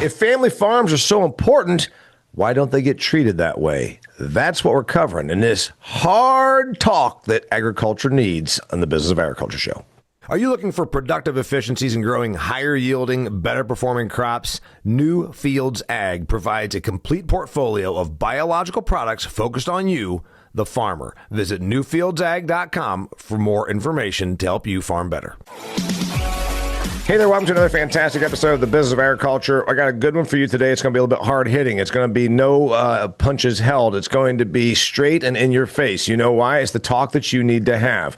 If family farms are so important, why don't they get treated that way? That's what we're covering in this hard talk that agriculture needs on the Business of Agriculture show. Are you looking for productive efficiencies in growing higher yielding, better performing crops? New Fields Ag provides a complete portfolio of biological products focused on you, the farmer. Visit newfieldsag.com for more information to help you farm better. Hey there, welcome to another fantastic episode of the Business of Agriculture. I got a good one for you today. It's going to be a little bit hard hitting. It's going to be no punches held. It's going to be straight and in your face. You know why? It's the talk that you need to have.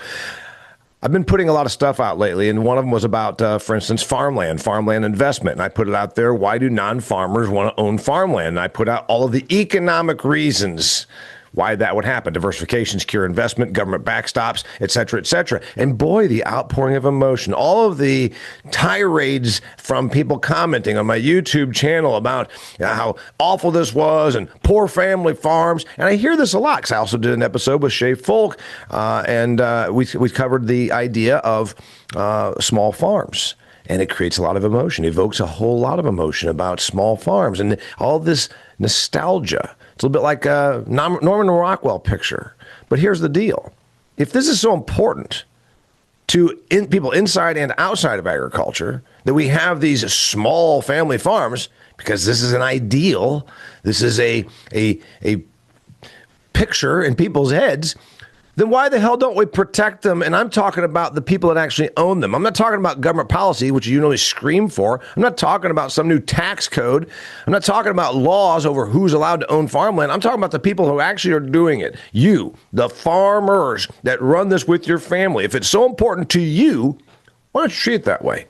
I've been putting a lot of stuff out lately, and one of them was about, for instance, farmland investment. And I put it out there, why do non-farmers want to own farmland? And I put out all of the economic reasons why that would happen. Diversification, secure investment, government backstops, et cetera, et cetera. And boy, the outpouring of emotion, all of the tirades from people commenting on my YouTube channel about how awful this was and poor family farms. And I hear this a lot because I also did an episode with Shay Folk, and we covered the idea of small farms. And it creates a lot of emotion, evokes a whole lot of emotion about small farms and all this nostalgia. It's a little bit like a Norman Rockwell picture. But here's the deal. If this is so important to people inside and outside of agriculture, that we have these small family farms, because this is an ideal, this is a picture in people's heads, then why the hell don't we protect them? And I'm talking about the people that actually own them. I'm not talking about government policy, which you normally scream for. I'm not talking about some new tax code. I'm not talking about laws over who's allowed to own farmland. I'm talking about the people who actually are doing it. You, the farmers that run this with your family. If it's so important to you, why don't you treat it that way?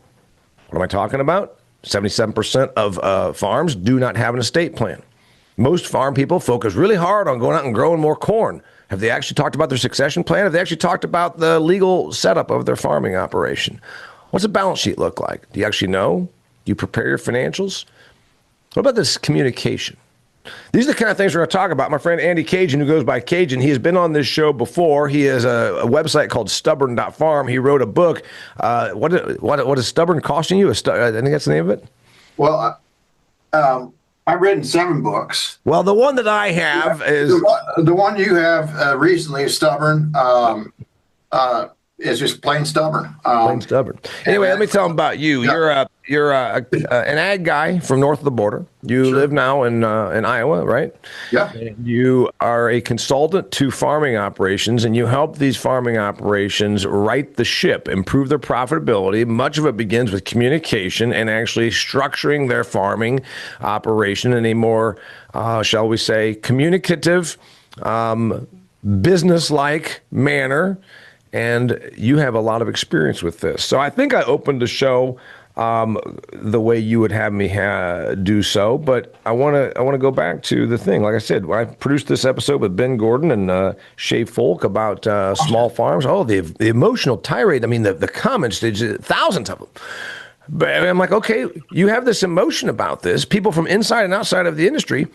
What am I talking about? 77% of farms do not have an estate plan. Most farm people focus really hard on going out and growing more corn. Have they actually talked about their succession plan? Have they actually talked about the legal setup of their farming operation? What's a balance sheet look like? Do you actually know? Do you prepare your financials? What about this communication? These are the kind of things we're going to talk about. My friend Andy Caygeon, who goes by Caygeon, he has been on this show before. He has a website called XtremeAg.farm. He wrote a book. What is stubborn costing you? I think that's the name of it. Well, I've written 7 books. Well, the one that I have is... The one you have recently is Stubborn. It's just plain stubborn. Plain stubborn. Anyway, let me tell them about you. Yeah. You're an ag guy from north of the border. You live now in Iowa, right? Yeah. And you are a consultant to farming operations, and you help these farming operations right the ship, improve their profitability. Much of it begins with communication and actually structuring their farming operation in a more, shall we say, communicative, business-like manner. And you have a lot of experience with this. So I think I opened the show the way you would have me do so. But I want to go back to the thing. Like I said, when I produced this episode with Ben Gordon and Shay Folk about small farms. Oh, the emotional tirade. I mean, the comments, there's thousands of them. But I'm like, okay, you have this emotion about this. People from inside and outside of the industry.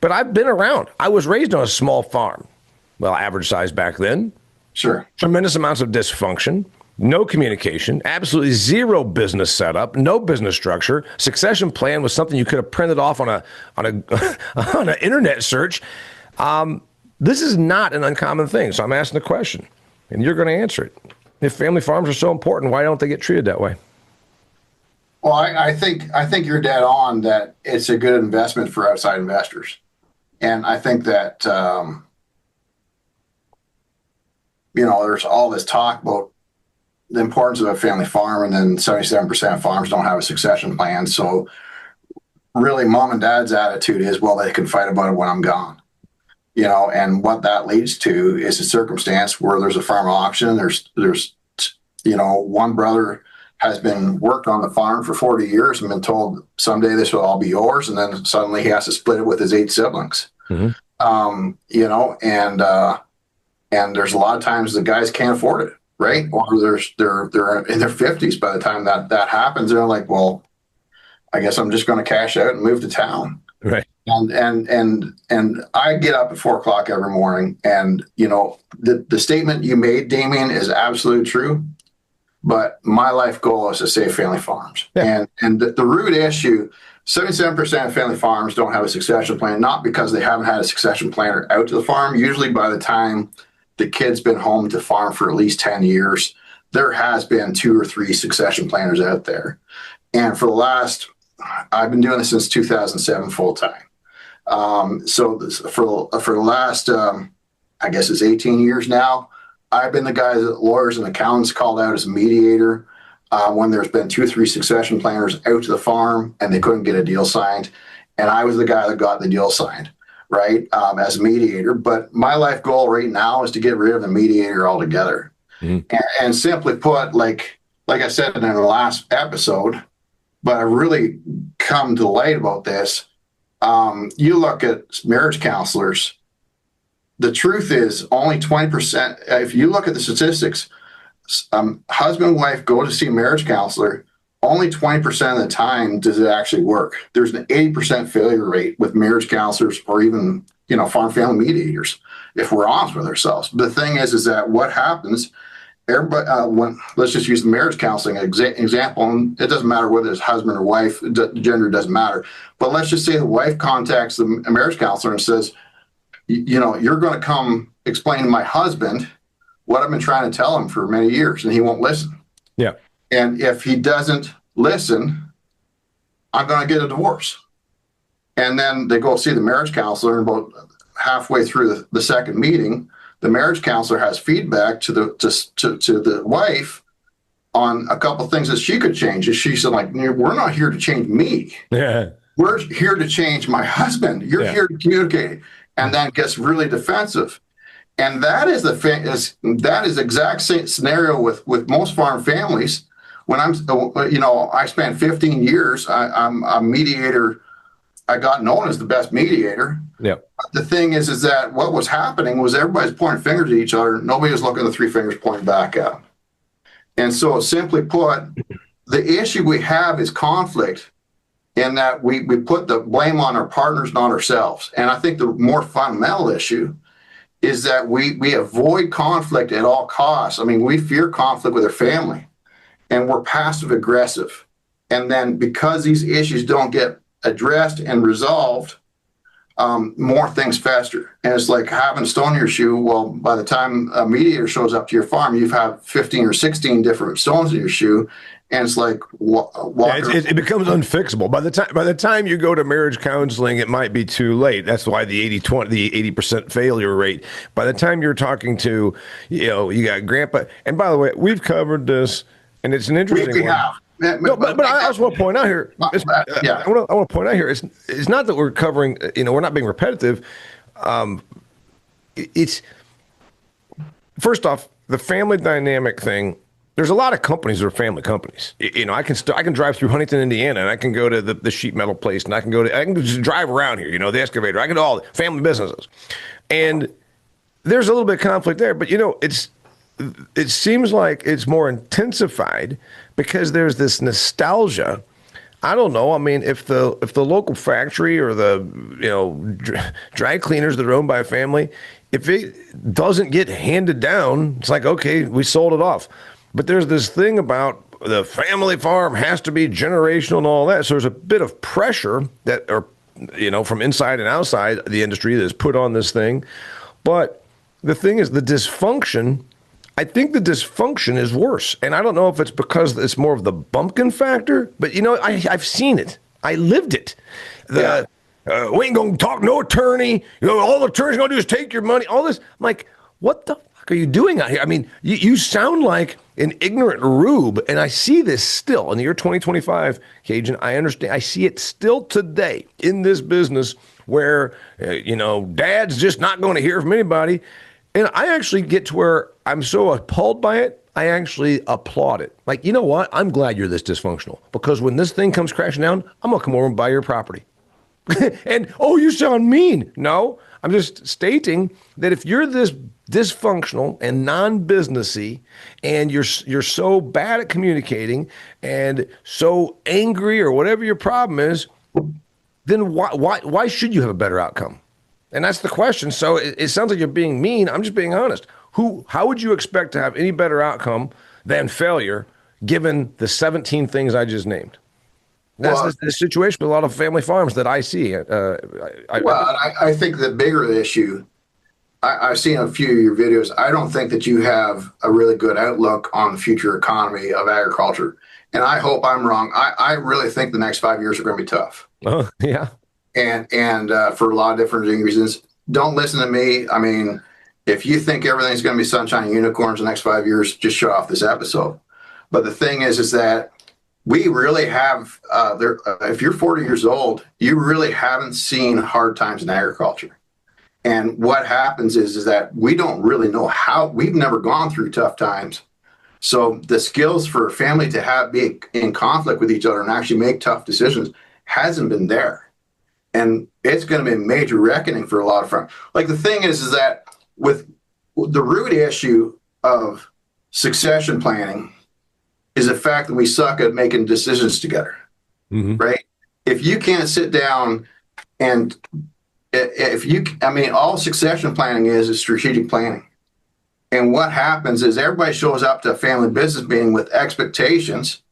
But I've been around. I was raised on a small farm. Well, average size back then. Sure. Tremendous amounts of dysfunction, no communication, absolutely zero business setup, no business structure. Succession plan was something you could have printed off on an internet search. This is not an uncommon thing. So I'm asking the question, and you're going to answer it. If family farms are so important, why don't they get treated that way? Well, I think you're dead on that it's a good investment for outside investors, and I think that. There's all this talk about the importance of a family farm, and then 77% of farms don't have a succession plan. So really mom and dad's attitude is, well, they can fight about it when I'm gone. And what that leads to is a circumstance where there's a farm auction. There's one brother has been worked on the farm for 40 years and been told someday this will all be yours. And then suddenly he has to split it with his 8 siblings. Mm-hmm. And there's a lot of times the guys can't afford it, right? Or they're in their 50s by the time that happens. They're like, well, I guess I'm just going to cash out and move to town. Right. And I get up at 4:00 every morning, and the statement you made, Damian, is absolutely true. But my life goal is to save family farms. Yeah. And the root issue 77% of family farms don't have a succession plan, not because they haven't had a succession planner out to the farm. Usually by the time the kid's been home to farm for at least 10 years, there has been 2 or 3 succession planners out there. And I've been doing this since 2007 full time. For the last, I guess it's 18 years now, I've been the guy that lawyers and accountants called out as a mediator when there's been 2 or 3 succession planners out to the farm and they couldn't get a deal signed. And I was the guy that got the deal signed, right, as a mediator. But my life goal right now is to get rid of the mediator altogether. And simply put, like I said in the last episode, but I really come to light about this. You look at marriage counselors, the truth is only 20%. If you look at the statistics, husband and wife go to see a marriage counselor, only 20% of the time does it actually work. There's an 80% failure rate with marriage counselors or even, farm family mediators, if we're honest with ourselves. But the thing is that what happens, everybody, let's just use the marriage counseling example, and it doesn't matter whether it's husband or wife, gender doesn't matter. But let's just say the wife contacts the marriage counselor and says, you're going to come explain to my husband what I've been trying to tell him for many years, and he won't listen. Yeah. And if he doesn't listen, I'm going to get a divorce. And then they go see the marriage counselor, and about halfway through the second meeting, the marriage counselor has feedback to the wife on a couple of things that she could change. And she said, we're not here to change me. Yeah. We're here to change my husband. You're here to communicate. And then gets really defensive. And that is the exact same scenario with most farm families. When I spent 15 years, I'm a mediator. I got known as the best mediator. Yeah. The thing is that what was happening was everybody's pointing fingers at each other. Nobody was looking at the 3 fingers pointing back at them. And so simply put, the issue we have is conflict in that we put the blame on our partners, not ourselves. And I think the more fundamental issue is that we avoid conflict at all costs. I mean, we fear conflict with our family and we're passive aggressive. And then because these issues don't get addressed and resolved, more things fester. And it's like having a stone in your shoe. Well, by the time a mediator shows up to your farm, you've had 15 or 16 different stones in your shoe. And it's like, it becomes unfixable. By the time you go to marriage counseling, it might be too late. That's why the 80% failure rate. By the time you're talking to, you got grandpa. And by the way, we've covered this, and it's an interesting we one. have. No, but I also want to point out here. I want to point out here. It's not that we're covering. We're not being repetitive. It's first off the family dynamic thing. There's a lot of companies that are family companies. I can drive through Huntington, Indiana, and I can go to the sheet metal place, and I can just drive around here. The excavator. I can do all the family businesses, and there's a little bit of conflict there. But it seems like it's more intensified because there's this nostalgia. I don't know. I mean, if the local factory or the dry cleaners that are owned by a family, if it doesn't get handed down, it's like, okay, we sold it off. But there's this thing about the family farm has to be generational and all that. So there's a bit of pressure from inside and outside the industry that's put on this thing. But the thing is, the dysfunction. I think the dysfunction is worse. And I don't know if it's because it's more of the bumpkin factor, but I've seen it. I lived it. We ain't going to talk no attorney. All the attorney's going to do is take your money. All this. I'm like, what the fuck are you doing out here? I mean, you sound like an ignorant rube. And I see this still in the year 2025, Caygeon. I understand. I see it still today in this business where, dad's just not going to hear from anybody. And I actually get to where I'm so appalled by it, I actually applaud it. Like, you know what? I'm glad you're this dysfunctional because when this thing comes crashing down, I'm going to come over and buy your property. And, you sound mean. No, I'm just stating that if you're this dysfunctional and non-businessy and you're so bad at communicating and so angry or whatever your problem is, then why should you have a better outcome? And that's the question. So it sounds like you're being mean. I'm just being honest. How would you expect to have any better outcome than failure given the 17 things I just named? That's the situation with a lot of family farms that I see. I think the bigger issue, I've seen a few of your videos. I don't think that you have a really good outlook on the future economy of agriculture. And I hope I'm wrong. I really think the next 5 years are going to be tough. Oh, yeah. And for a lot of different reasons. Don't listen to me. I mean, if you think everything's going to be sunshine and unicorns the next 5 years, just shut off this episode. But the thing is that we really have, if you're 40 years old, you really haven't seen hard times in agriculture. And what happens is that we don't really know how. We've never gone through tough times. So the skills for a family to be in conflict with each other and actually make tough decisions hasn't been there. And it's going to be a major reckoning for a lot of farmers. Like the thing is that with the root issue of succession planning is the fact that we suck at making decisions together, right? If you can't sit down and all succession planning is strategic planning. And what happens is everybody shows up to a family business meeting with expectations,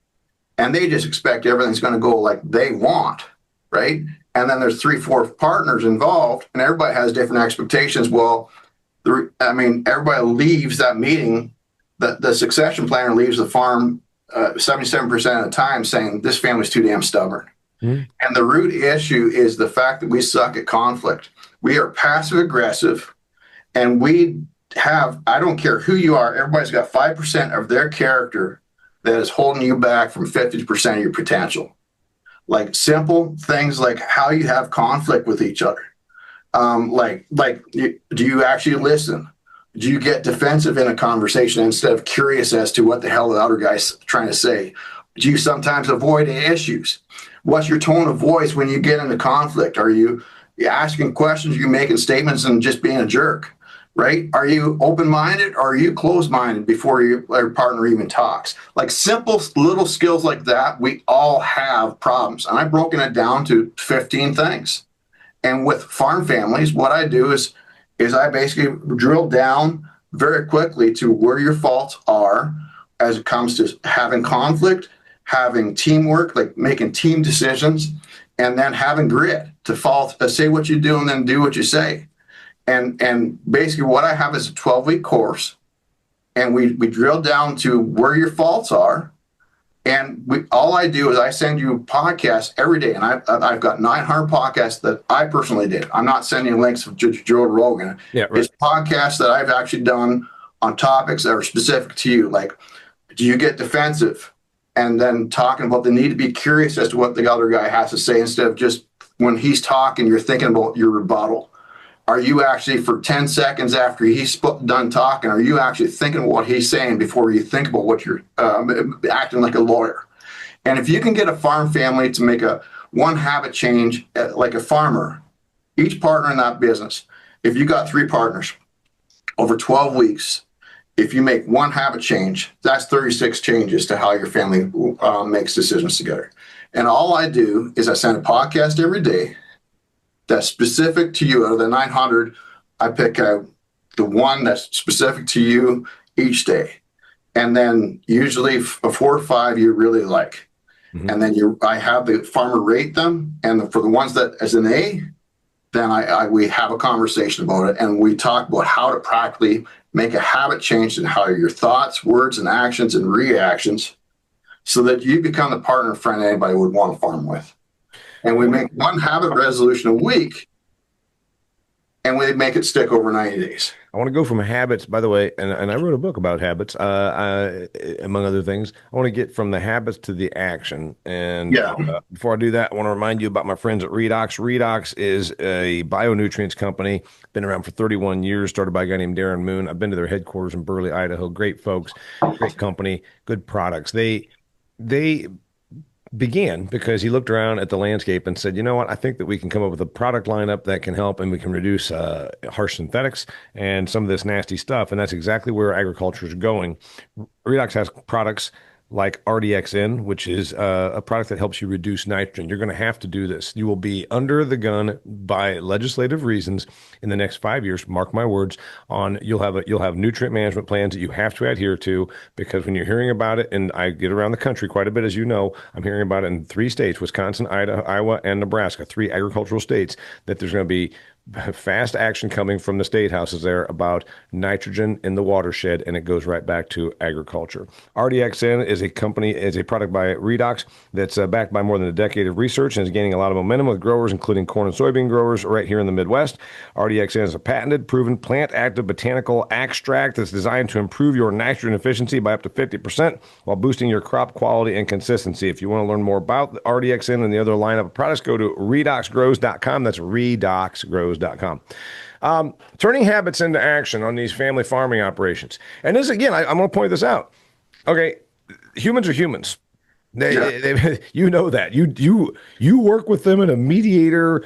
and they just expect everything's going to go like they want, right? And then there's 3-4 partners involved, and everybody has different expectations. Well, everybody leaves that meeting. The succession planner leaves the farm 77% of the time saying this family's too damn stubborn. And the root issue is the fact that we suck at conflict. We are passive aggressive, and I don't care who you are, everybody's got 5% of their character that is holding you back from 50% of your potential. Like simple things like how you have conflict with each other. Do you actually listen? Do you get defensive in a conversation instead of curious as to what the hell the other guy's trying to say? Do you sometimes avoid issues? What's your tone of voice when you get into conflict? Are you asking questions? Are you making statements and just being a jerk, right? Are you open-minded or are you closed-minded before your partner even talks? Like simple little skills like that, we all have problems. And I've broken it down to 15 things. And with farm families, what I do is I basically drill down very quickly to where your faults are as it comes to having conflict, having teamwork, like making team decisions, and then having grit to say what you do and then do what you say. And basically what I have is a 12-week course, and we drill down to where your faults are. And all I do is I send you podcasts every day. And I've got 900 podcasts that I personally did. I'm not sending links of Joe Rogan. Yeah, right. It's podcasts that I've actually done on topics that are specific to you. Like, do you get defensive? And then talking about the need to be curious as to what the other guy has to say instead of just when he's talking, you're thinking about your rebuttal. Are you actually, for 10 seconds after he's done talking, are you actually thinking about what he's saying before you think about what you're acting like a lawyer? And if you can get a farm family to make one habit change, like a farmer, each partner in that business, if you got 3 partners over 12 weeks, if you make one habit change, that's 36 changes to how your family makes decisions together. And all I do is I send a podcast every day that's specific to you. Out of the 900, I pick out the one that's specific to you each day. And then usually 4 or 5 you really like. And then I have the farmer rate them. And for the ones that as an A, then we have a conversation about it. And we talk about how to practically make a habit change in how your thoughts, words, and actions and reactions so that you become the partner and friend anybody would want to farm with. And we make one habit resolution a week, and we make it stick over 90 days. I want to go from habits, by the way, and I wrote a book about habits, among other things. I want to get from the habits to the action. And before I do that, I want to remind you about my friends at Redox. Redox is a bionutrients company, been around for 31 years, started by a guy named Darren Moon. I've been to their headquarters in Burley, Idaho. Great folks, great company, good products. They began because he looked around at the landscape and said, you know what, I think that we can come up with a product lineup that can help and we can reduce harsh synthetics and some of this nasty stuff. And that's exactly where agriculture is going. Redox has products like RDXN, which is a product that helps you reduce nitrogen. You're going to have to do this. You will be under the gun by legislative reasons in the next 5 years. Mark my words. You'll have nutrient management plans that you have to adhere to, because when you're hearing about it, and I get around the country quite a bit, as you know, I'm hearing about it in 3 states: Wisconsin, Idaho, Iowa, and Nebraska, 3 agricultural states, that there's going to be fast action coming from the state houses there about nitrogen in the watershed, and it goes right back to agriculture. RDXN is a product by Redox that's backed by more than a decade of research and is gaining a lot of momentum with growers, including corn and soybean growers right here in the Midwest. RDXN is a patented, proven plant-active botanical extract that's designed to improve your nitrogen efficiency by up to 50% while boosting your crop quality and consistency. If you want to learn more about RDXN and the other lineup of products, go to redoxgrows.com. That's redoxgrows.com. Turning habits into action on these family farming operations. And this, again, I'm going to point this out. Okay, humans are humans. You know that. You work with them in a mediator,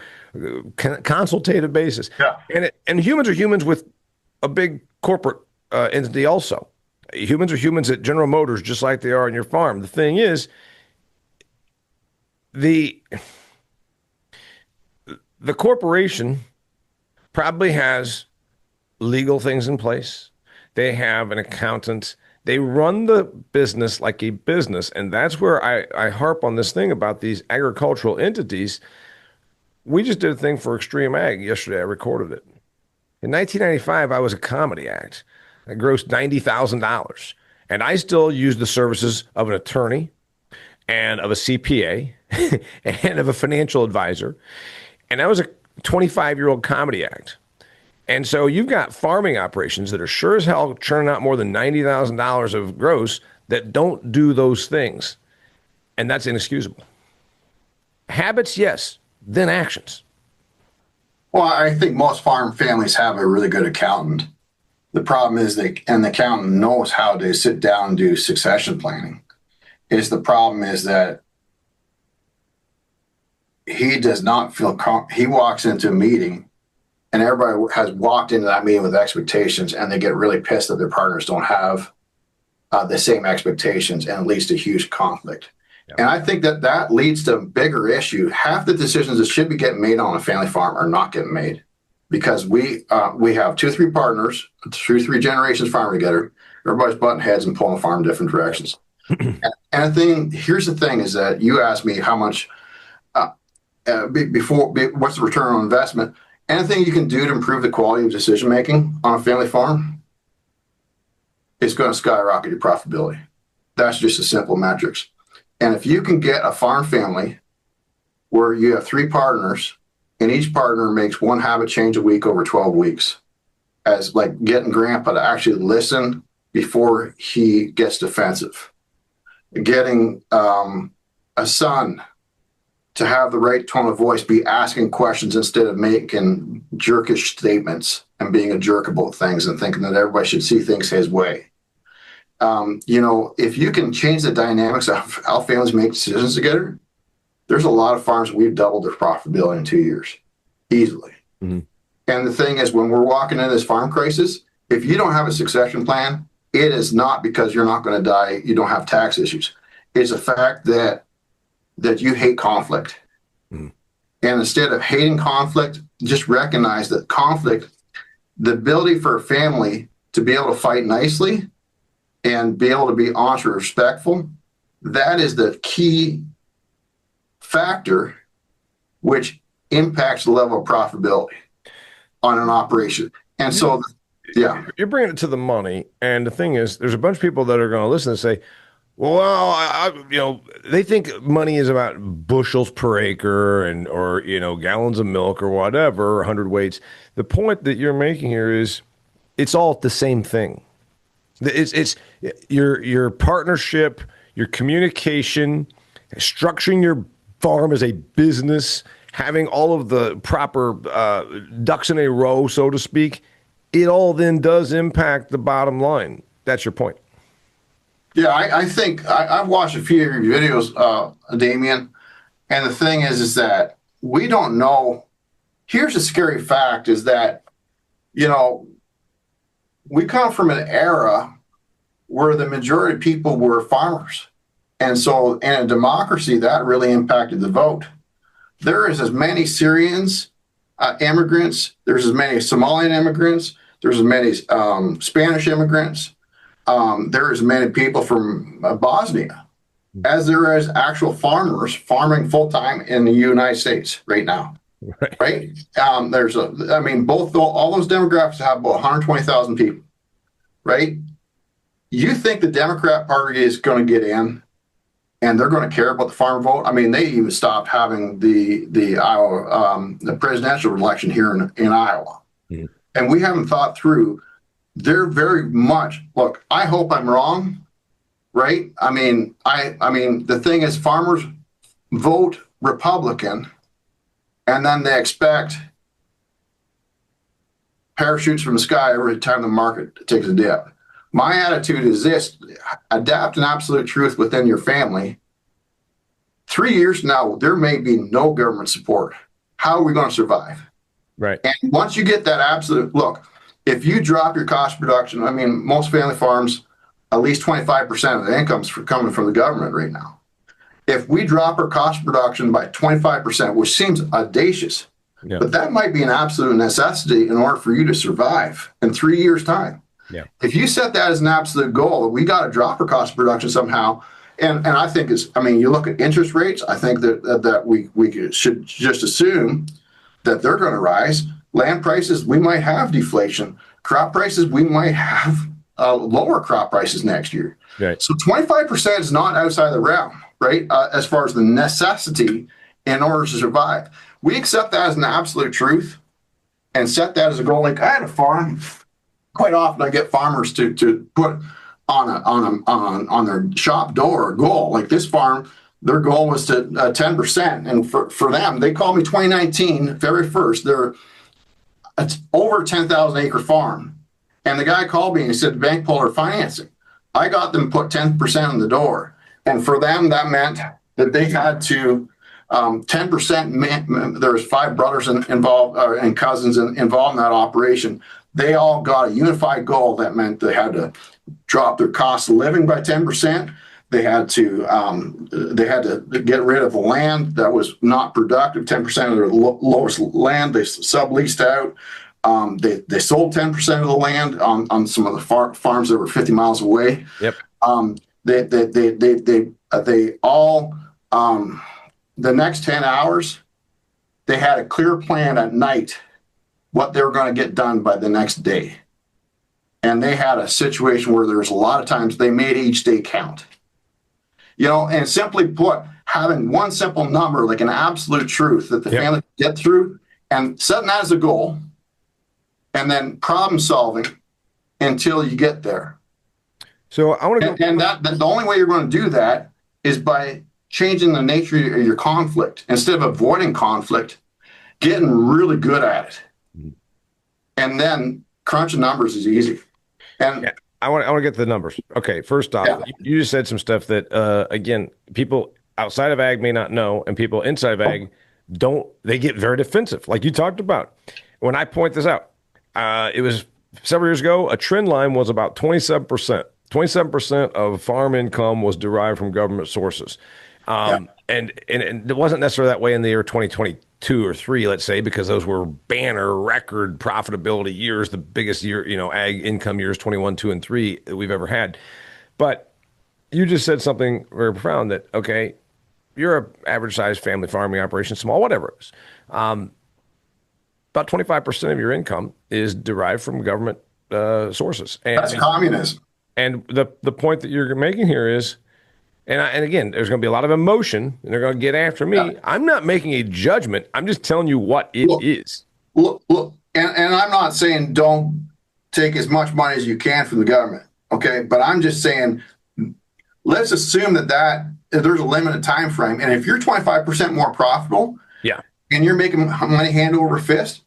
consultative basis. Yeah. And humans are humans with a big corporate entity also. Humans are humans at General Motors, just like they are on your farm. The thing is, the corporation probably has legal things in place. They have an accountant. They run the business like a business. And that's where I harp on this thing about these agricultural entities. We just did a thing for XtremeAg yesterday. I recorded it. In 1995, I was a comedy act. I grossed $90,000. And I still used the services of an attorney and of a CPA and of a financial advisor. And I was a 25-year-old comedy act. And so you've got farming operations that are sure as hell churning out more than $90,000 of gross that don't do those things. And that's inexcusable. Habits, yes, then actions. Well, I think most farm families have a really good accountant. The problem is the accountant knows how to sit down and do succession planning. The problem is that he does not feel he walks into a meeting and everybody has walked into that meeting with expectations, and they get really pissed that their partners don't have the same expectations, and it leads to huge conflict. Yep. And I think that leads to a bigger issue. Half the decisions that should be getting made on a family farm are not getting made because we have 2 or 3 partners, 2 or 3 generations farming together. Everybody's butting heads and pulling the farm in different directions. And here's the thing is that you asked me how much what's the return on investment? Anything you can do to improve the quality of decision making on a family farm is going to skyrocket your profitability. That's just a simple metrics. And if you can get a farm family where you have 3 partners and each partner makes 1 habit change a week over 12 weeks, as like getting grandpa to actually listen before he gets defensive, getting a son to have the right tone of voice, be asking questions instead of making jerkish statements and being a jerk about things and thinking that everybody should see things his way. If you can change the dynamics of how families make decisions together, there's a lot of farms we've doubled their profitability in 2 years, easily. Mm-hmm. And the thing is, when we're walking into this farm crisis, if you don't have a succession plan, it is not because you're not going to die, you don't have tax issues. It's a fact that you hate conflict. Mm-hmm. And instead of hating conflict, just recognize that conflict, the ability for a family to be able to fight nicely and be able to be honest or respectful, that is the key factor which impacts the level of profitability on an operation. And so, yeah. You're bringing it to the money. And the thing is, there's a bunch of people that are going to listen and say, well, they think money is about bushels per acre or gallons of milk or whatever, 100 weights. The point that you're making here is it's all the same thing. It's your partnership, your communication, structuring your farm as a business, having all of the proper ducks in a row, so to speak. It all then does impact the bottom line. That's your point. Yeah, I think I've watched a few of your videos, Damian, and the thing is that we don't know. Here's a scary fact is that, we come from an era where the majority of people were farmers. And so in a democracy, that really impacted the vote. There is as many Syrians, immigrants, there's as many Somalian immigrants, there's as many Spanish immigrants, there are as many people from Bosnia as there is actual farmers farming full-time in the United States right now. Right? All those demographics have about 120,000 people, right? You think the Democrat Party is going to get in and they're going to care about the farmer vote? I mean, they even stopped having the Iowa, the presidential election here in Iowa. Mm-hmm. And we haven't thought through. They're very much, look, I hope I'm wrong, right? I mean, the thing is, farmers vote Republican, and then they expect parachutes from the sky every time the market takes a dip. My attitude is this: adapt an absolute truth within your family. 3 years from now, there may be no government support. How are we going to survive? Right. And once you get that absolute look, if you drop your cost of production, I mean, most family farms, at least 25% of the income's coming from the government right now. If we drop our cost of production by 25%, which seems audacious, yeah, but that might be an absolute necessity in order for you to survive in 3 years' time. Yeah. If you set that as an absolute goal, we got to drop our cost of production somehow. And I think you look at interest rates, I think that we should just assume that they're going to rise. Land prices, we might have deflation. Crop prices, we might have lower crop prices next year. Right. So 25% is not outside the realm, right? As far as the necessity in order to survive. We accept that as an absolute truth and set that as a goal. Like, I had a farm. Quite often I get farmers to put on their shop door a goal. Like this farm, their goal was to 10%. And for them, they called me 2019, February 1st. It's over a 10,000 acre farm. And the guy called me and he said, the bank pulled our financing. I got them put 10% on the door. And for them, that meant that they had to 10%. There's 5 brothers involved and cousins involved in that operation. They all got a unified goal that meant they had to drop their cost of living by 10%. They had to get rid of the land that was not productive. 10% of their lowest land they subleased out. They sold 10% of the land on some of the farms that were 50 miles away. Yep. They all the next 10 hours they had a clear plan at night what they were going to get done by the next day. And they had a situation where there was a lot of times they made each day count. And simply put, having one simple number, like an absolute truth that the family can get through, and setting that as a goal, and then problem solving until you get there. So I want to go. And that the only way you're going to do that is by changing the nature of your conflict. Instead of avoiding conflict, getting really good at it. And then crunching numbers is easy. And I want to get to the numbers. Okay, first off, you just said some stuff that, again, people outside of ag may not know, and people inside of ag they get very defensive, like you talked about. When I point this out, it was several years ago, a trend line was about 27%. 27% of farm income was derived from government sources. And it wasn't necessarily that way in the year 2022 or 3, let's say, because those were banner record profitability years, the biggest year, ag income years, 21, 2, and 3 that we've ever had. But you just said something very profound that, okay, you're an average sized family farming operation, small, whatever it is. About 25% of your income is derived from government sources. And that's communism. And the point that you're making here is, and again, there's going to be a lot of emotion, and they're going to get after me. Yeah. I'm not making a judgment. I'm just telling you what it is. Look, and I'm not saying don't take as much money as you can from the government, okay? But I'm just saying, let's assume that there's a limited time frame, and if you're 25% more profitable, and you're making money hand over fist,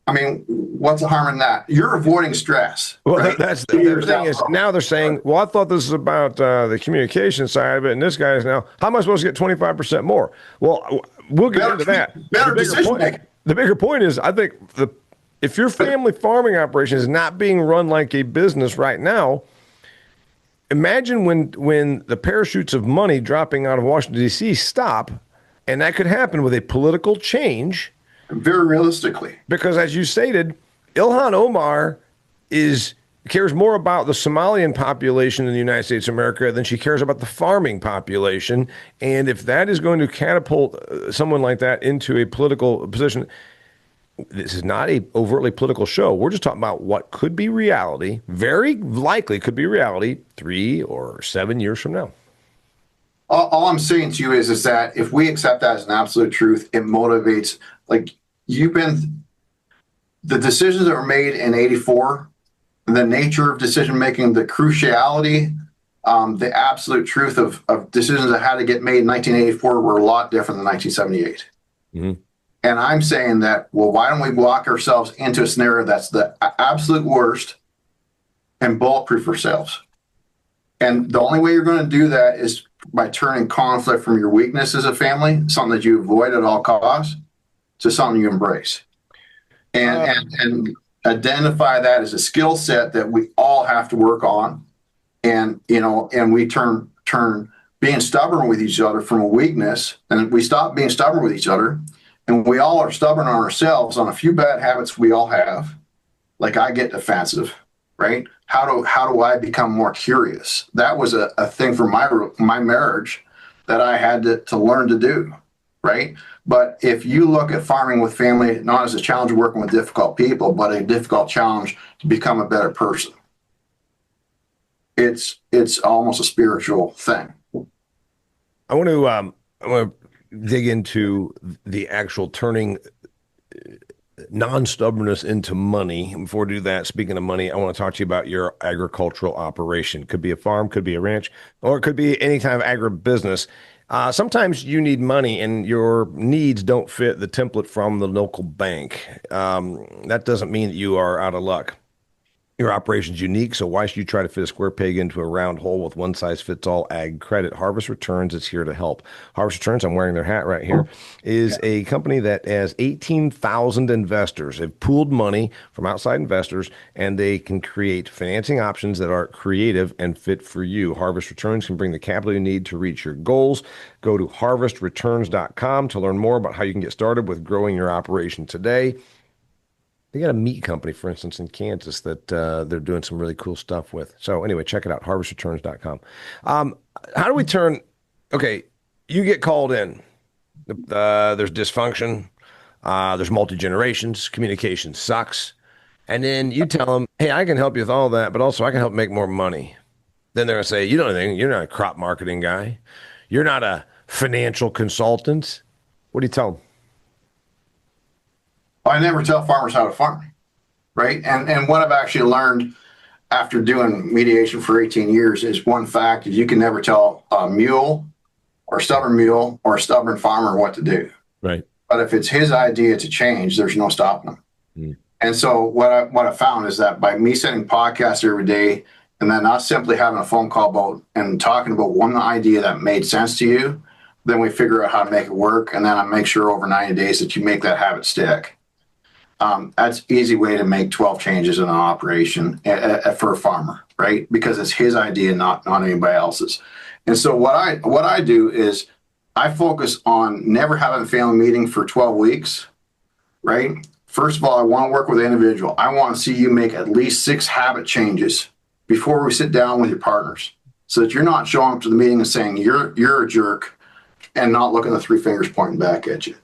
I mean, what's the harm in that? You're avoiding stress. Well, right? That's the thing is now they're saying, well, I thought this was about the communication side of it, and this guy is now, how am I supposed to get 25% more? Well, we'll get into that. Better decision making. The bigger point is, I think if your family farming operation is not being run like a business right now, imagine when the parachutes of money dropping out of Washington, D.C. stop, and that could happen with a political change. Very realistically. Because as you stated, Ilhan Omar cares more about the Somalian population in the United States of America than she cares about the farming population. And if that is going to catapult someone like that into a political position, this is not a overtly political show. We're just talking about what could be reality, very likely could be reality 3 or 7 years from now. All I'm saying to you is that if we accept that as an absolute truth, it motivates, like the decisions that were made in 84, the nature of decision making, the cruciality, the absolute truth of decisions that had to get made in 1984 were a lot different than 1978. Mm-hmm. And I'm saying that, well, why don't we block ourselves into a scenario that's the absolute worst and bulletproof ourselves? And the only way you're going to do that is by turning conflict from your weakness as a family, something that you avoid at all costs, to something you embrace. And identify that as a skill set that we all have to work on. And, and we turn being stubborn with each other from a weakness, and we stop being stubborn with each other. And we all are stubborn on ourselves on a few bad habits we all have. Like I get defensive, right? How do I become more curious? That was a thing for my marriage that I had to learn to do, right? But if you look at farming with family, not as a challenge of working with difficult people, but a difficult challenge to become a better person, it's almost a spiritual thing. I want to dig into the actual turning non-stubbornness into money. Before we do that, speaking of money, I want to talk to you about your agricultural operation. Could be a farm, could be a ranch, or it could be any kind of agribusiness. Sometimes you need money and your needs don't fit the template from the local bank. That doesn't mean that you are out of luck. Your operation's unique, so why should you try to fit a square peg into a round hole with one-size-fits-all ag credit? Harvest Returns is here to help. Harvest Returns, I'm wearing their hat right here, is a company that has 18,000 investors. They've pooled money from outside investors, and they can create financing options that are creative and fit for you. Harvest Returns can bring the capital you need to reach your goals. Go to harvestreturns.com to learn more about how you can get started with growing your operation today. They got a meat company, for instance, in Kansas that they're doing some really cool stuff with. So anyway, check it out, harvestreturns.com. How do we turn, okay, you get called in. There's dysfunction. There's multi-generations. Communication sucks. And then you tell them, hey, I can help you with all that, but also I can help make more money. Then they're going to say, you don't know anything. You're not a crop marketing guy. You're not a financial consultant. What do you tell them? I never tell farmers how to farm, right? And what I've actually learned after doing mediation for 18 years is one fact is you can never tell a mule or a stubborn farmer what to do. Right. But if it's his idea to change, there's no stopping him. Mm. And so what I found is that by me sending podcasts every day and then not simply having a phone call about and talking about one idea that made sense to you, then we figure out how to make it work. And then I make sure over 90 days that you make that habit stick. That's an easy way to make 12 changes in an operation for a farmer, right? Because it's his idea, not anybody else's. And so what I do is I focus on never having a family meeting for 12 weeks, right? First of all, I want to work with the individual. I want to see you make at least 6 habit changes before we sit down with your partners so that you're not showing up to the meeting and saying you're a jerk and not looking at the 3 fingers pointing back at you.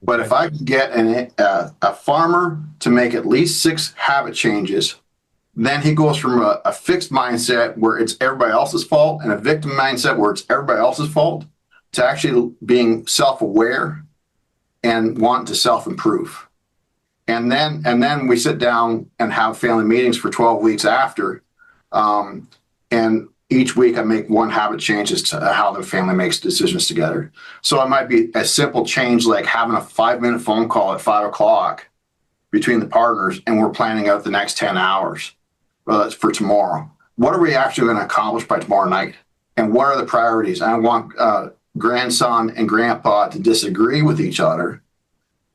But if I can get a farmer to make at least 6 habit changes, then he goes from a fixed mindset where it's everybody else's fault and a victim mindset where it's everybody else's fault to actually being self-aware and wanting to self-improve. And then we sit down and have family meetings for 12 weeks after. And each week I make 1 habit change as to how the family makes decisions together. So it might be a simple change like having a 5-minute phone call at 5 o'clock between the partners and we're planning out the next 10 hours for tomorrow. What are we actually going to accomplish by tomorrow night? And what are the priorities? I want grandson and grandpa to disagree with each other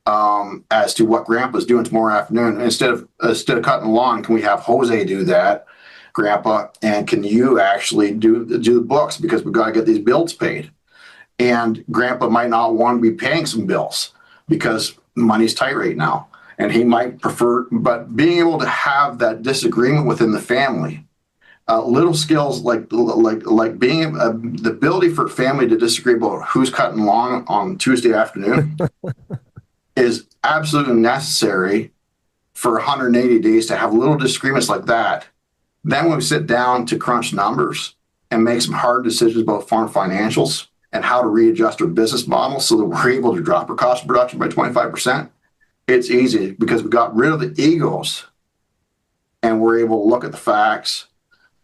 as to what grandpa's doing tomorrow afternoon. Instead of cutting the lawn, can we have Jose do that? Grandpa, and can you actually do the books, because we've got to get these bills paid. And Grandpa might not want to be paying some bills because money's tight right now, and he might prefer. But being able to have that disagreement within the family, little skills like being the ability for family to disagree about who's cutting lawn on Tuesday afternoon is absolutely necessary for 180 days to have little disagreements like that. Then when we sit down to crunch numbers and make some hard decisions about farm financials and how to readjust our business model so that we're able to drop our cost of production by 25%, it's easy because we got rid of the egos and we're able to look at the facts,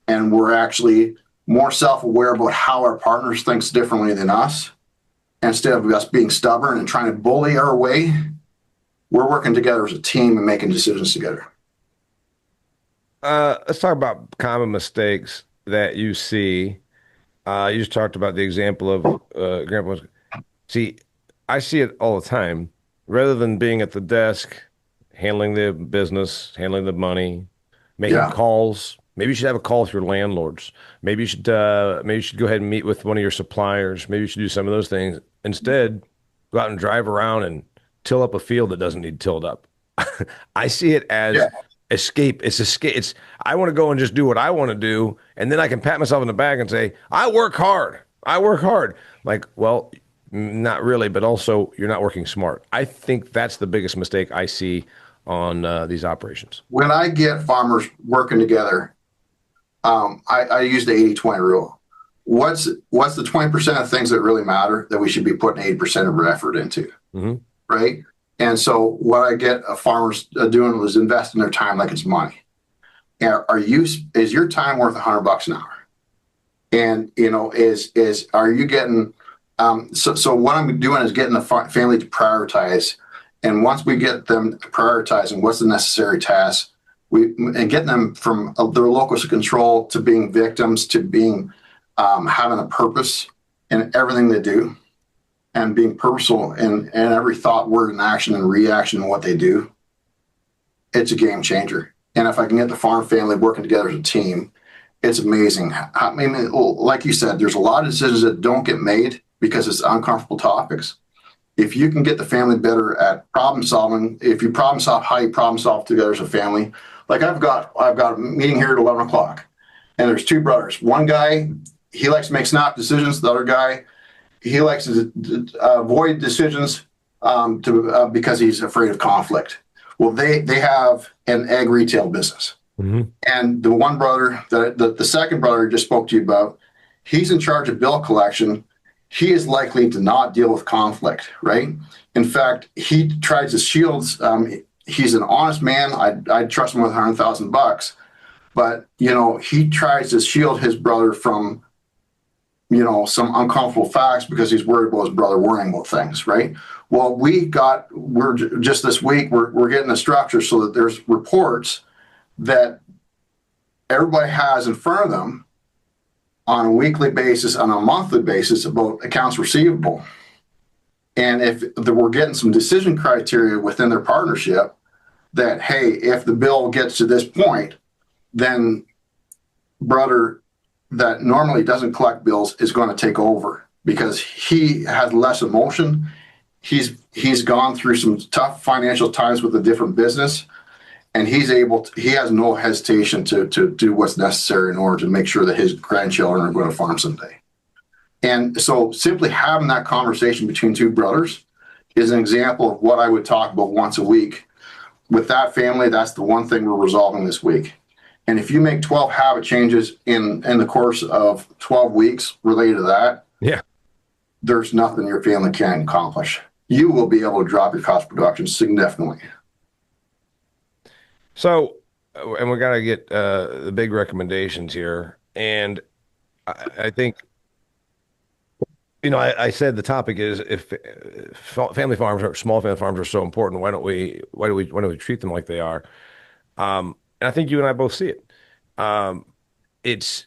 and we're actually more self-aware about how our partners thinks differently than us. Instead of us being stubborn and trying to bully our way, we're working together as a team and making decisions together. Let's talk about common mistakes that you see. You just talked about the example of Grandpa's. See, I see it all the time. Rather than being at the desk, handling the business, handling the money, making calls. Maybe you should have a call with your landlords. Maybe you should go ahead and meet with one of your suppliers. Maybe you should do some of those things. Instead, go out and drive around and till up a field that doesn't need tilled up. I see it as escape. It's escape. It's I want to go and just do what I want to do, and then I can pat myself in the back and say, I work hard. I work hard. Like, well, not really, but also you're not working smart. I think that's the biggest mistake I see on these operations. When I get farmers working together, I use the 80-20 rule. What's the 20% of things that really matter that we should be putting 80% of our effort into, right? And so what I get farmers doing is investing their time like it's money. And is your time worth $100 an hour? And are you getting? So what I'm doing is getting the family to prioritize. And once we get them prioritizing what's the necessary task, and getting them from their locus of control to being victims to being having a purpose in everything they do, and being purposeful in every thought, word, and action and reaction in what they do, it's a game changer. And if I can get the farm family working together as a team, it's amazing. I mean, like you said, there's a lot of decisions that don't get made because it's uncomfortable topics. If you can get the family better at problem solving, if you problem solve how you problem solve together as a family, like I've got a meeting here at 11 o'clock, and there's two brothers. One guy, he likes to make snap decisions. The other guy, he likes to avoid decisions because he's afraid of conflict. Well, they have an egg retail business. And the one brother, the second brother I just spoke to you about, he's in charge of bill collection. He is likely to not deal with conflict, right? In fact, he tries to shield. He's an honest man. I'd trust him with $100,000, but he tries to shield his brother from some uncomfortable facts because he's worried about his brother worrying about things, right? Well, we're just this week we're getting a structure so that there's reports that everybody has in front of them on a weekly basis, on a monthly basis about accounts receivable. And if we're getting some decision criteria within their partnership that, hey, if the bill gets to this point, then brother that normally doesn't collect bills is going to take over because he has less emotion. He's gone through some tough financial times with a different business, and he has no hesitation to do what's necessary in order to make sure that his grandchildren are going to farm someday. And so simply having that conversation between two brothers is an example of what I would talk about once a week. With that family, that's the one thing we're resolving this week. And if you make 12 habit changes in the course of 12 weeks related to that, there's nothing your family can't accomplish. You will be able to drop your cost of production significantly. So, and we got to get the big recommendations here. And I think, I said the topic is if family farms or small family farms are so important, why don't we treat them like they are? And I think you and I both see it. It's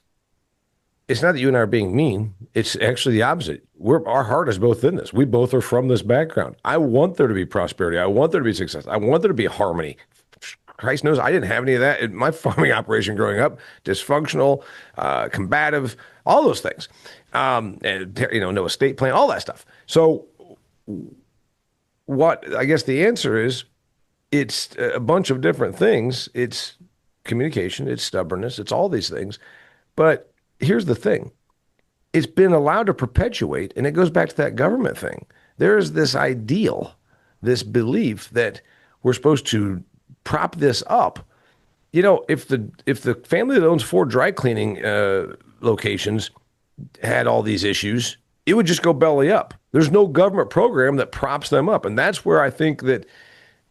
not that you and I are being mean. It's actually the opposite. Our heart is both in this. We both are from this background. I want there to be prosperity. I want there to be success. I want there to be harmony. Christ knows I didn't have any of that in my farming operation growing up. Dysfunctional, combative, all those things. And no estate plan, all that stuff. So what I guess the answer is, it's a bunch of different things. It's communication, it's stubbornness, it's all these things. But here's the thing. It's been allowed to perpetuate, and it goes back to that government thing. There is this ideal, this belief that we're supposed to prop this up. If the family that owns 4 dry cleaning locations had all these issues, it would just go belly up. There's no government program that props them up. And that's where I think that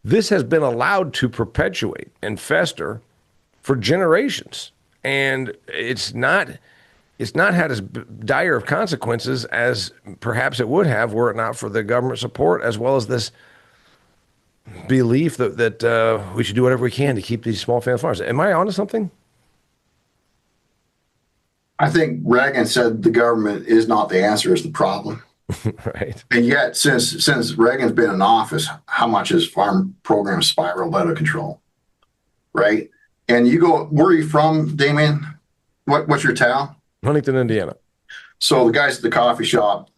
this has been allowed to perpetuate and fester for generations. And it's not had as dire of consequences as perhaps it would have were it not for the government support, as well as this belief that we should do whatever we can to keep these small family farms. Am I onto something? I think Reagan said the government is not the answer, is the problem. Right. And yet, since Reagan's been in office, how much has farm programs spiraled out of control? Right. And you go, where are you from, Damian? What's your town? Huntington, Indiana. So the guys at the coffee shop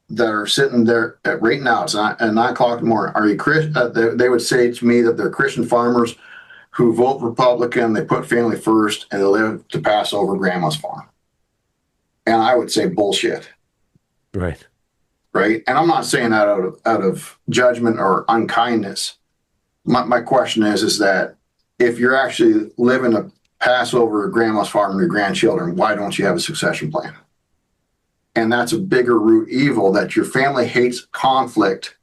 that are sitting there right now, it's at 9:00 in the morning, are you Christian? They would say to me that they're Christian farmers who vote Republican, they put family first, and they live to pass over grandma's farm. And I would say bullshit. Right. Right. And I'm not saying that out of judgment or unkindness. My question is that if you're actually living to pass over grandma's farm and your grandchildren, why don't you have a succession plan? And that's a bigger root evil, that your family hates conflict.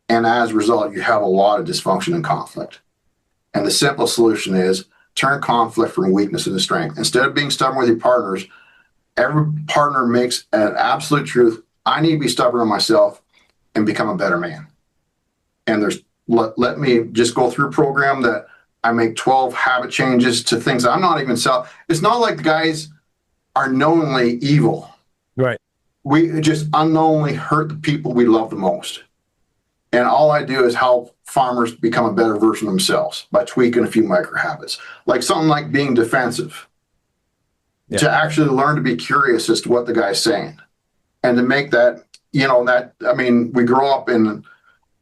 And as a result, you have a lot of dysfunction and conflict. And the simple solution is turn conflict from weakness into strength. Instead of being stubborn with your partners, every partner makes an absolute truth. I need to be stubborn on myself and become a better man. And let me just go through a program that I make 12 habit changes to things I'm not even It's not like the guys are knowingly evil. Right. We just unknowingly hurt the people we love the most. And all I do is help farmers become a better version of themselves by tweaking a few micro habits, like something like being defensive, to actually learn to be curious as to what the guy's saying. And to make that, we grow up in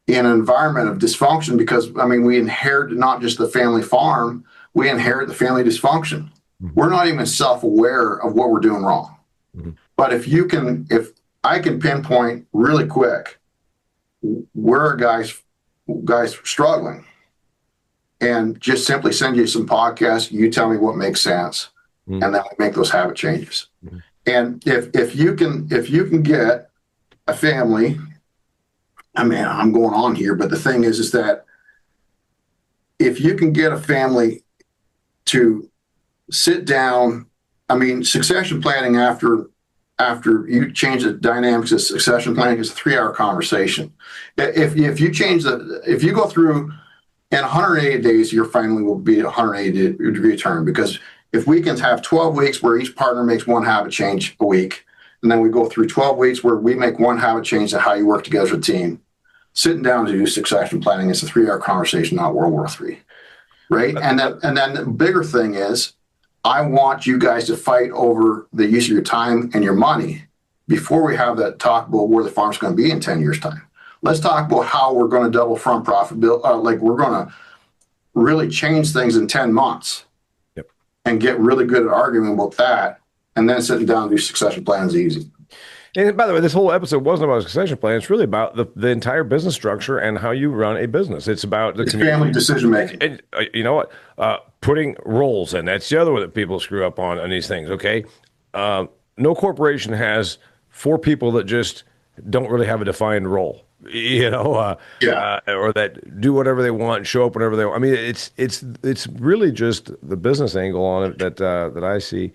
an environment of dysfunction because, we inherit not just the family farm, we inherit the family dysfunction. Mm-hmm. We're not even self-aware of what we're doing wrong. Mm-hmm. But if I can pinpoint really quick where a guy's struggling and just simply send you some podcasts, you tell me what makes sense, and then we make those habit changes. Mm-hmm. And if you can get a family, I'm going on here, but the thing is that if you can get a family to sit down, succession planning after you change the dynamics of succession planning is a 3-hour conversation. If you go through in 180 days, your family will be 180-degree turn, because if we can have 12 weeks where each partner makes one habit change a week, and then we go through 12 weeks where we make one habit change to how you work together as a team, sitting down to do succession planning is a 3-hour conversation, not World War III, right? And then the bigger thing is, I want you guys to fight over the use of your time and your money before we have that talk about where the farm's going to be in 10 years' time. Let's talk about how we're going to double farm profitability, like we're going to really change things in 10 months. And get really good at arguing about that, and then sitting down and do succession plans easy. And by the way, this whole episode wasn't about a succession plan. It's really about the entire business structure and how you run a business. It's about the family decision making. And you know what? Putting roles in. That's the other one that people screw up on these things, okay? No corporation has 4 people that just don't really have a defined role. Or that do whatever they want, show up whenever they want. It's really just the business angle on it that I see.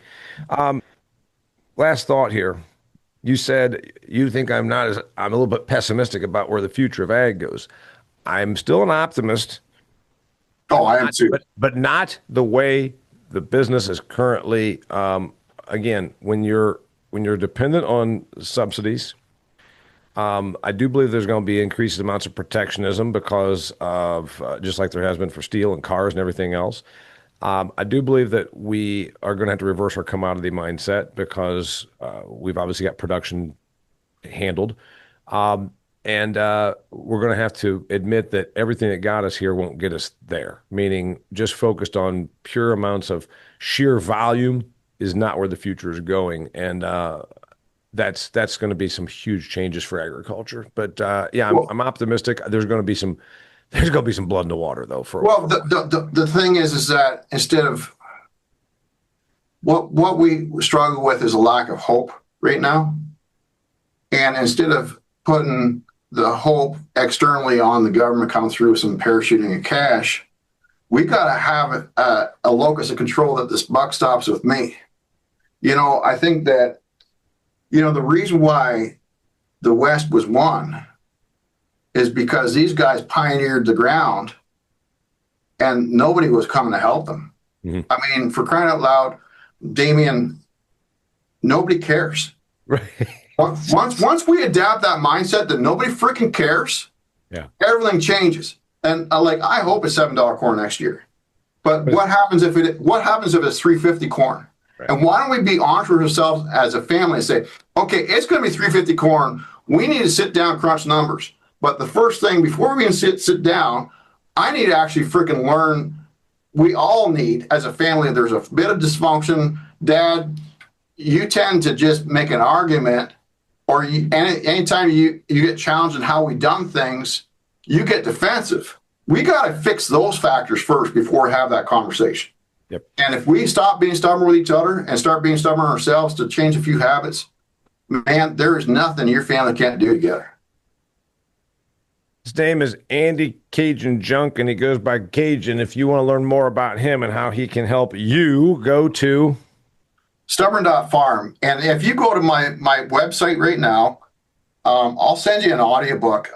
Last thought here. You said you think I'm a little bit pessimistic about where the future of ag goes. I'm still an optimist. Oh, I am too. But not the way the business is currently. Again, when you're dependent on subsidies, I do believe there's going to be increased amounts of protectionism because of just like there has been for steel and cars and everything else. I do believe that we are going to have to reverse our commodity mindset because we've obviously got production handled. And we're going to have to admit that everything that got us here won't get us there, meaning just focused on pure amounts of sheer volume is not where the future is going. And that's going to be some huge changes for agriculture. But yeah, I'm optimistic. There's going to be some blood in the water though. The thing is that instead of what we struggle with is a lack of hope right now, and instead of putting the hope externally on the government coming through with some parachuting of cash, we got to have a locus of control that this buck stops with me. I think that the reason why the West was won is because these guys pioneered the ground and nobody was coming to help them. Mm-hmm. I mean, for crying out loud, Damian, nobody cares. Right. Once we adapt that mindset that nobody freaking cares, everything changes. And I hope it's $7 corn next year. But what happens if it's $3.50 corn? Right. And why don't we be honest with ourselves as a family and say, okay, it's going to be $3.50 corn. We need to sit down, crunch numbers. But the first thing before we can sit down, I need to actually freaking learn. We all need, as a family, there's a bit of dysfunction. Dad, you tend to just make an argument, or anytime you get challenged in how we done things, you get defensive. We got to fix those factors first before we have that conversation. Yep. And if we stop being stubborn with each other and start being stubborn ourselves to change a few habits, man, there is nothing your family can't do together. His name is Andy Caygeon Junkin. He goes by Caygeon. If you want to learn more about him and how he can help you, go to XtremeAg.farm. And if you go to my website right now, I'll send you an audiobook.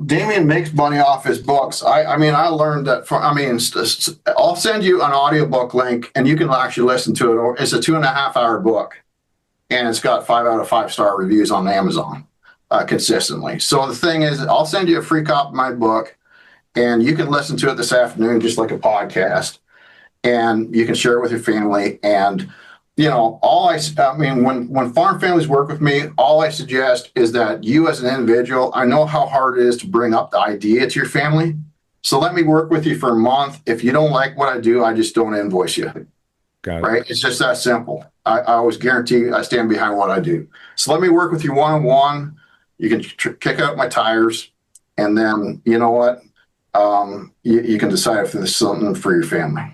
Damian makes money off his books. I learned that I'll send you an audiobook link and you can actually listen to it. It's a 2.5-hour book and it's got 5 out of 5-star reviews on Amazon consistently. So the thing is, I'll send you a free copy of my book and you can listen to it this afternoon, just like a podcast, and you can share it with your family. And, when farm families work with me, all I suggest is that you as an individual, I know how hard it is to bring up the idea to your family. So let me work with you for a month. If you don't like what I do, I just don't invoice you. Got it. Right? It's just that simple. I always guarantee I stand behind what I do. So let me work with you one-on-one. You can kick out my tires, and then you know what? You can decide if there's something for your family.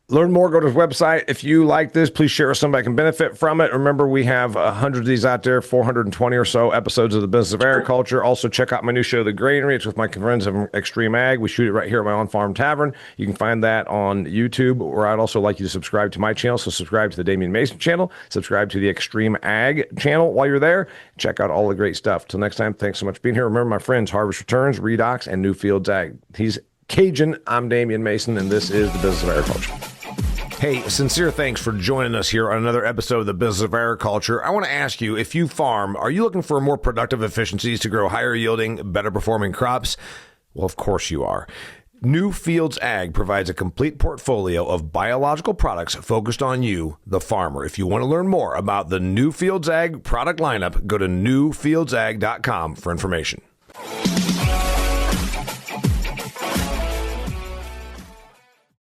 Learn more, go to his website. If you like this, please share with somebody who can benefit from it. Remember, we have 100 of these out there, 420 or so episodes of the Business of Agriculture. Also, check out my new show, The Granary. It's with my friends from XtremeAg. We shoot it right here at my on-farm tavern. You can find that on YouTube, or I'd also like you to subscribe to my channel. So subscribe to the Damian Mason channel. Subscribe to the XtremeAg channel while you're there. Check out all the great stuff. Till next time, thanks so much for being here. Remember, my friends, Harvest Returns, Redox, and Newfields Ag. He's Caygeon. I'm Damian Mason, and this is the Business of Agriculture. Hey, sincere thanks for joining us here on another episode of the Business of Agriculture. I want to ask you, if you farm, are you looking for more productive efficiencies to grow higher yielding, better performing crops? Well, of course you are. Newfields Ag provides a complete portfolio of biological products focused on you, the farmer. If you want to learn more about the Newfields Ag product lineup, go to newfieldsag.com for information.